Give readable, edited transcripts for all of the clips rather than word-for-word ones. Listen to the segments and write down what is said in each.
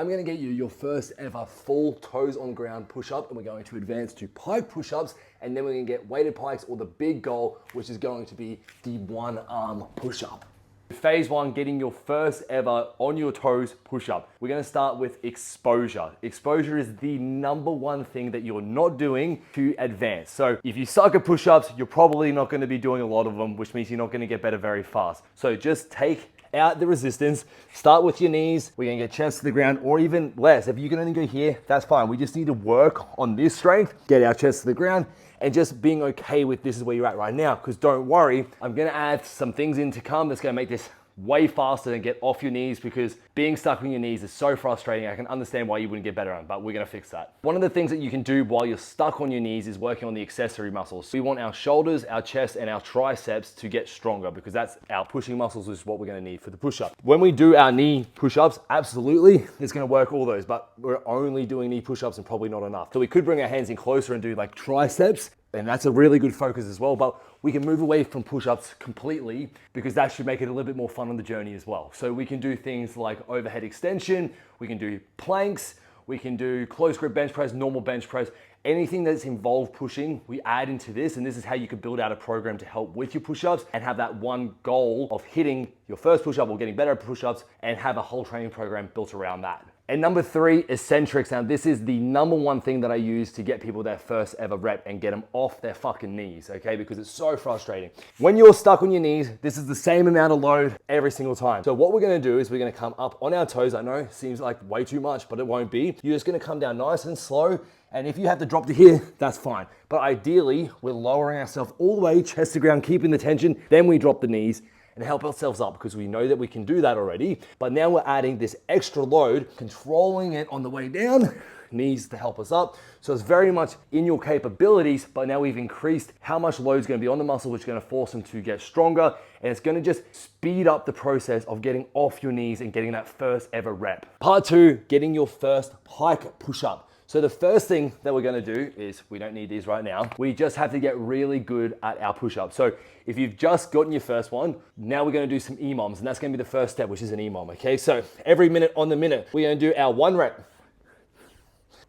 I'm gonna get you your first ever full toes on the ground push-up, and we're going to advance to pike push-ups, and then we're gonna get weighted pikes, or the big goal, which is going to be the one arm push-up. Phase one, getting your first ever on your toes push-up. We're gonna start with exposure. Exposure is the number one thing that you're not doing to advance. So if you suck at push-ups, you're probably not gonna be doing a lot of them, which means you're not gonna get better very fast. So just take out the resistance, start with your knees. We're gonna get chest to the ground, or even less. If you can only go here, that's fine. We just need to work on this strength, get our chest to the ground, and just being okay with this is where you're at right now. Because don't worry, I'm gonna add some things in to come that's gonna make this way faster and get off your knees, because being stuck on your knees is so frustrating. I can understand why you wouldn't get better on, but we're gonna fix that. One of the things that you can do while you're stuck on your knees is working on the accessory muscles. We want our shoulders, our chest, and our triceps to get stronger, because that's our pushing muscles, which is what we're gonna need for the push-up. When we do our knee push-ups, absolutely, it's gonna work all those, but we're only doing knee push-ups and probably not enough. So we could bring our hands in closer and do like triceps, and that's a really good focus as well, but we can move away from push-ups completely, because that should make it a little bit more fun on the journey as well. So we can do things like overhead extension, we can do planks, we can do close grip bench press, normal bench press, anything that's involved pushing, we add into this, and this is how you can build out a program to help with your push-ups and have that one goal of hitting your first push-up or getting better at push-ups, and have a whole training program built around that. And number three, eccentrics. Now this is the number one thing that I use to get people their first ever rep and get them off their fucking knees, okay? Because it's so frustrating. When you're stuck on your knees, this is the same amount of load every single time. So what we're gonna do is we're gonna come up on our toes. I know, seems like way too much, but it won't be. You're just gonna come down nice and slow. And if you have to drop to here, that's fine. But ideally, we're lowering ourselves all the way, chest to ground, keeping the tension. Then we drop the knees and help ourselves up, because we know that we can do that already. But now we're adding this extra load, controlling it on the way down, knees to help us up. So it's very much in your capabilities, but now we've increased how much load is going to be on the muscle, which is going to force them to get stronger. And it's going to just speed up the process of getting off your knees and getting that first ever rep. Part two, getting your first pike push-up. So the first thing that we're gonna do is, we don't need these right now, we just have to get really good at our push-ups. So if you've just gotten your first one, now we're gonna do some EMOMs, and that's gonna be the first step, which is an EMOM, okay? So every minute on the minute, we're gonna do our 1 rep.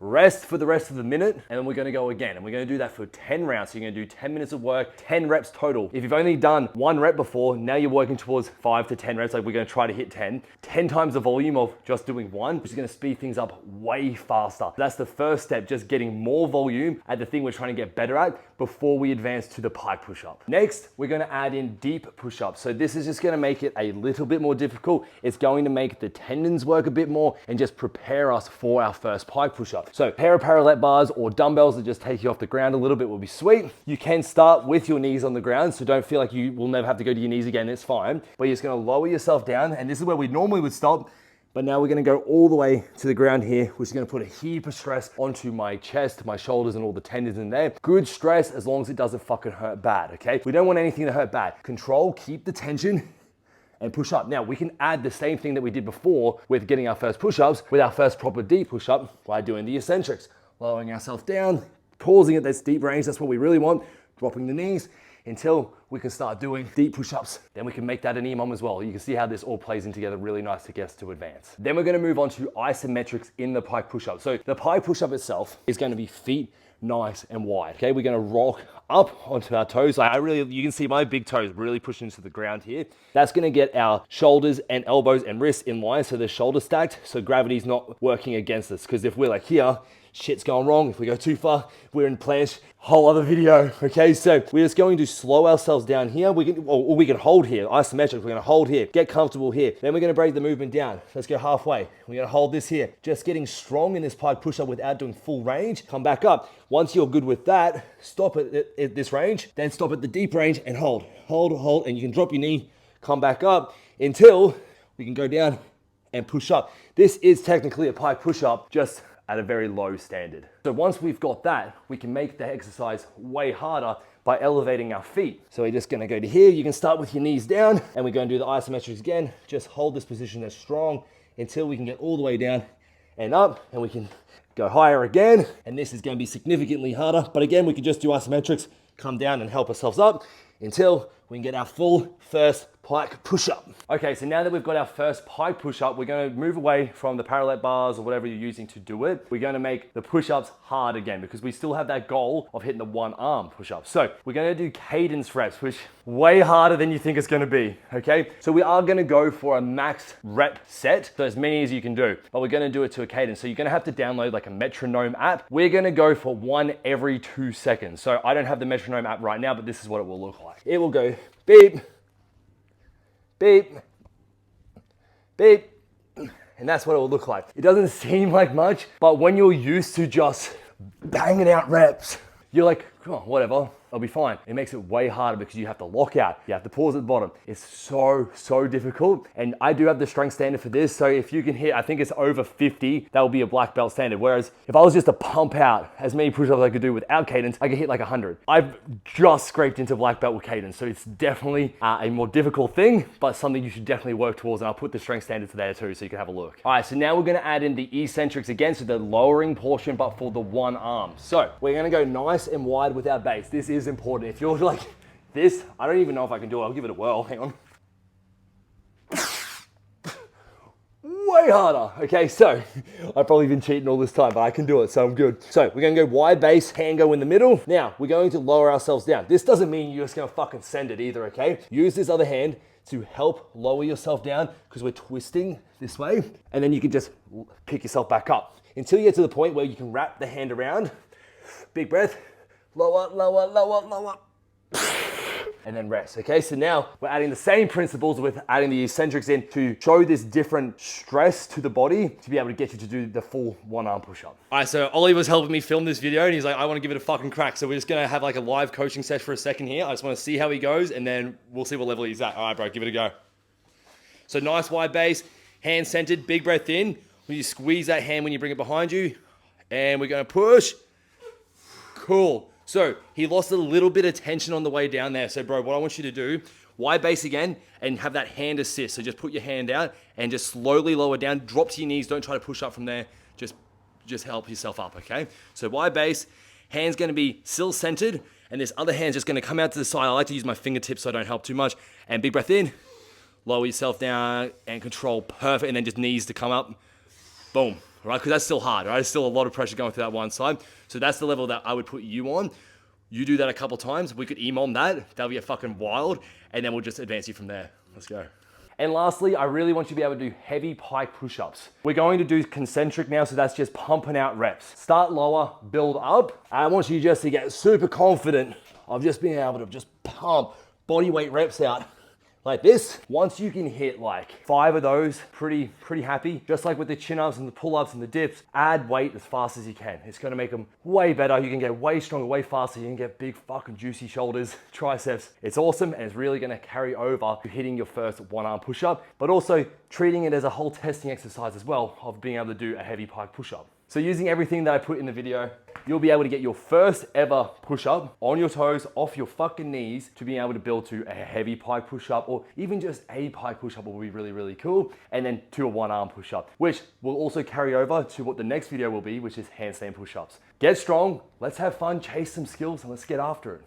Rest for the rest of the minute, and then we're gonna go again. And we're gonna do that for 10 rounds. So you're gonna do 10 minutes of work, 10 reps total. If you've only done 1 rep before, now you're working towards 5 to 10 reps. Like we're gonna try to hit 10. 10 times the volume of just doing 1, which is gonna speed things up way faster. That's the first step, just getting more volume at the thing we're trying to get better at before we advance to the pike push-up. Next, we're gonna add in deep push-ups. So this is just gonna make it a little bit more difficult. It's going to make the tendons work a bit more and just prepare us for our first pike push-up. So a pair of parallel bars or dumbbells that just take you off the ground a little bit will be sweet. You can start with your knees on the ground, so don't feel like you will never have to go to your knees again, it's fine. But you're just gonna lower yourself down, and this is where we normally would stop, but now we're gonna go all the way to the ground here, which is gonna put a heap of stress onto my chest, my shoulders, and all the tendons in there. Good stress as long as it doesn't fucking hurt bad, okay? We don't want anything to hurt bad. Control, keep the tension, and push up. Now we can add the same thing that we did before with getting our first push-ups with our first proper deep push-up by doing the eccentrics. Lowering ourselves down, pausing at this deep range, that's what we really want, dropping the knees until we can start doing deep push-ups. Then we can make that an EMOM as well. You can see how this all plays in together really nice to get us to advance. Then we're gonna move on to isometrics in the pike push-up. So the pike push-up itself is gonna be feet nice and wide. Okay, we're gonna rock up onto our toes. You can see my big toes really pushing into the ground here. That's gonna get our shoulders and elbows and wrists in line, so they're shoulder stacked, so gravity's not working against us. Because if we're like here, shit's going wrong. If we go too far, we're in planche, whole other video, okay? So we're just going to slow ourselves down here. We can hold here, isometric, we're gonna hold here, get comfortable here. Then we're gonna break the movement down. Let's go halfway. We're gonna hold this here. Just getting strong in this pike push-up without doing full range. Come back up. Once you're good with that, stop at this range, then stop at the deep range and hold, and you can drop your knee, come back up until we can go down and push up. This is technically a pike push-up, just at a very low standard. So once we've got that, we can make the exercise way harder by elevating our feet. So we're just gonna go to here. You can start with your knees down, and we're gonna do the isometrics again. Just hold this position as strong until we can get all the way down and up, and we can go higher again. And this is gonna be significantly harder, but again, we can just do isometrics, come down and help ourselves up until we can get our full first pike push-up. Okay, so now that we've got our first pike push-up, we're gonna move away from the parallel bars or whatever you're using to do it. We're gonna make the push-ups hard again because we still have that goal of hitting the one arm push-up. So we're gonna do cadence reps, which way harder than you think it's gonna be, okay? So we are gonna go for a max rep set, so as many as you can do, but we're gonna do it to a cadence. So you're gonna have to download like a metronome app. We're gonna go for 1 every 2 seconds. So I don't have the metronome app right now, but this is what it will look like. It will go beep, beep, beep, and that's what it will look like. It doesn't seem like much, but when you're used to just banging out reps, you're like, come on, whatever, I'll be fine. It makes it way harder because you have to lock out. You have to pause at the bottom. It's so difficult. And I do have the strength standard for this. So if you can hit, I think it's over 50, that will be a black belt standard. Whereas if I was just to pump out as many push-ups as I could do without cadence, I could hit like 100. I've just scraped into black belt with cadence. So it's definitely a more difficult thing, but something you should definitely work towards. And I'll put the strength standards there too, so you can have a look. All right, so now we're gonna add in the eccentrics again, so the lowering portion, but for the one arm. So we're gonna go nice and wide with our base. This is important. If you're like this, I don't even know if I can do it. I'll give it a whirl. Hang on. Way harder. Okay, so I've probably been cheating all this time, but I can do it, so I'm good. So we're gonna go wide base, hand go in the middle. Now we're going to lower ourselves down. This doesn't mean you're just gonna fucking send it either, okay? Use this other hand to help lower yourself down because we're twisting this way, and then you can just pick yourself back up until you get to the point where you can wrap the hand around. Big breath. Lower, lower, lower, lower. And then rest, okay? So now we're adding the same principles with adding the eccentrics in to show this different stress to the body to be able to get you to do the full one arm push-up. All right, so Ollie was helping me film this video and he's like, I want to give it a fucking crack. So we're just gonna have like a live coaching session for a second here. I just want to see how he goes and then we'll see what level he's at. All right, bro, give it a go. So nice wide base, hand centered, big breath in. When you squeeze that hand when you bring it behind you, and we're gonna push. Cool. So he lost a little bit of tension on the way down there. So bro, what I want you to do, wide base again and have that hand assist. So just put your hand out and just slowly lower down, drop to your knees. Don't try to push up from there. Just help yourself up, okay? So wide base, hand's gonna be still centered and this other hand's just gonna come out to the side. I like to use my fingertips so I don't help too much. And big breath in, lower yourself down and control, perfect. And then just knees to come up, boom. Right, because that's still hard, right? There's still a lot of pressure going through that one side. So that's the level that I would put you on. You do that a couple times. We could EMOM that. That'll be a fucking wild. And then we'll just advance you from there. Let's go. And lastly, I really want you to be able to do heavy pike push-ups. We're going to do concentric now, so that's just pumping out reps. Start lower, build up. I want you just to get super confident of just being able to just pump body weight reps out. Like this. Once you can hit like 5 of those, pretty happy. Just like with the chin-ups and the pull-ups and the dips, add weight as fast as you can. It's gonna make them way better. You can get way stronger, way faster. You can get big fucking juicy shoulders, triceps. It's awesome and it's really gonna carry over to hitting your first one arm push-up, but also treating it as a whole testing exercise as well of being able to do a heavy pike push-up. So using everything that I put in the video, you'll be able to get your first ever push-up on your toes, off your fucking knees, to being able to build to a heavy pike push-up, or even just a pike push-up will be really cool. And then to a one arm push-up, which will also carry over to what the next video will be, which is handstand push-ups. Get strong, let's have fun, chase some skills, and let's get after it.